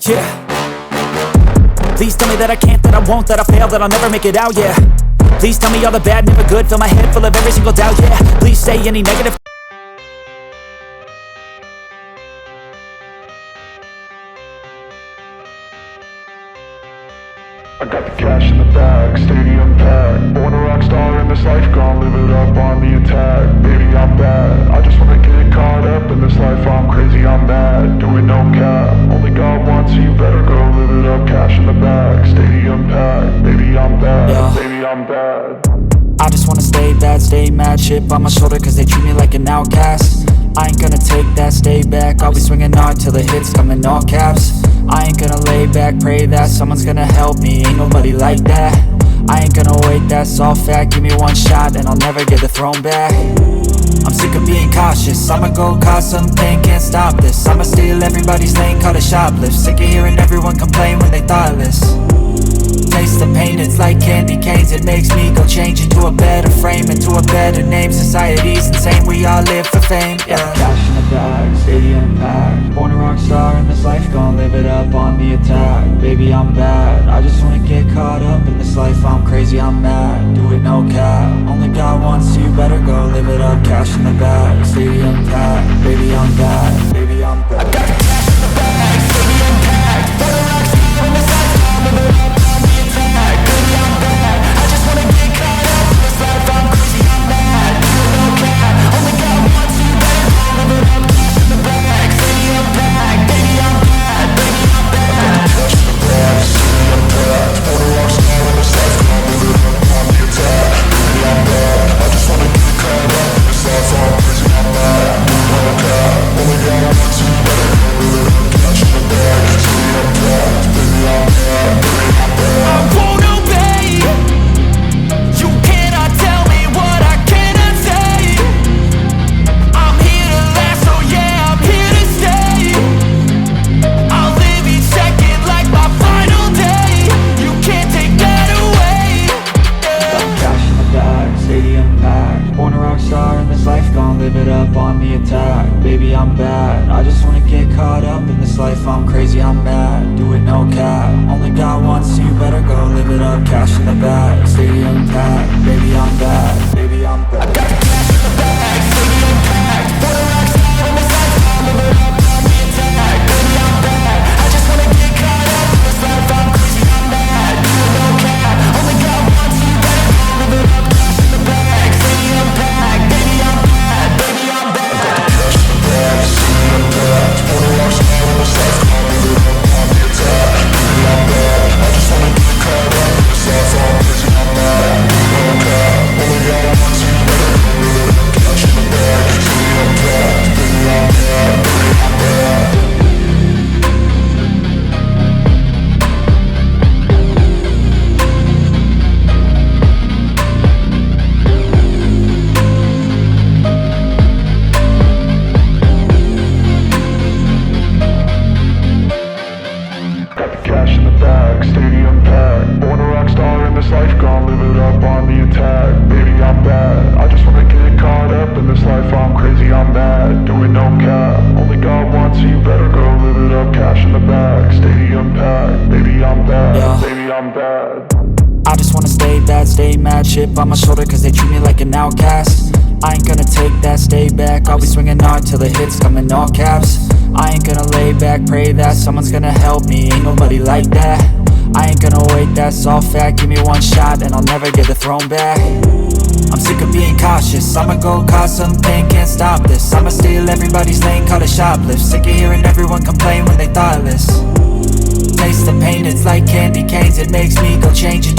Yeah. Please tell me that I can't, that I won't, that I fail, that I'll never make it out, yeah. Please tell me all the bad, never good, fill my head full of every single doubt, yeah. Please say any negative. I got the cash in the bag, stadium packed. Born a rock star in this life, gon' live it up on the attack. Baby, I'm bad, I just wanna get caught up in this life. I'm crazy, I'm mad, doing no cap. Only God wants you, better go live it up. Cash in the bag, stadium packed. Baby, I'm bad, yeah. Baby, I'm bad. I just wanna stay bad, stay mad, chip on my shoulder cause they treat me like an outcast. I ain't gonna take that, stay back, I'll be swinging hard till the hits come in all caps. I ain't gonna lay back, pray that someone's gonna help me, ain't nobody like that. I ain't gonna wait, that's all fact, give me one shot and I'll never get the throne back. I'm sick of being cautious, I'ma go cause something, can't stop this. I'ma steal everybody's lane, call it shoplift. Sick of hearing everyone complain when they thoughtless. Taste the pain, it's like candy canes. It makes me go change into a better frame, into a better name. Society's insane, we all live for fame, yeah. Cash in the bag, stadium packed. Born a rock star in this life, gon' live it up on the attack. Baby, I'm bad, I just wanna get caught up in this life. I'm crazy, I'm mad, do it no cap. Only God wants you, better go live it up. Cash in the bag, stadium packed. Baby, I'm bad, baby, I'm bad. I got the cash in the bag, stadium packed. Born a rock star in this life, gon' live it up. Chip on my shoulder cause they treat me like an outcast. I ain't gonna take that, stay back, I'll be swinging hard till the hits come in all caps. I ain't gonna lay back, pray that someone's gonna help me, ain't nobody like that. I ain't gonna wait, that's all fact, give me one shot and I'll never get the throne back. I'm sick of being cautious, I'ma go cause something, can't stop this. I'ma steal everybody's lane, call it shoplift. Sick of hearing everyone complain when they thoughtless. Taste the pain, it's like candy canes. It makes me go change into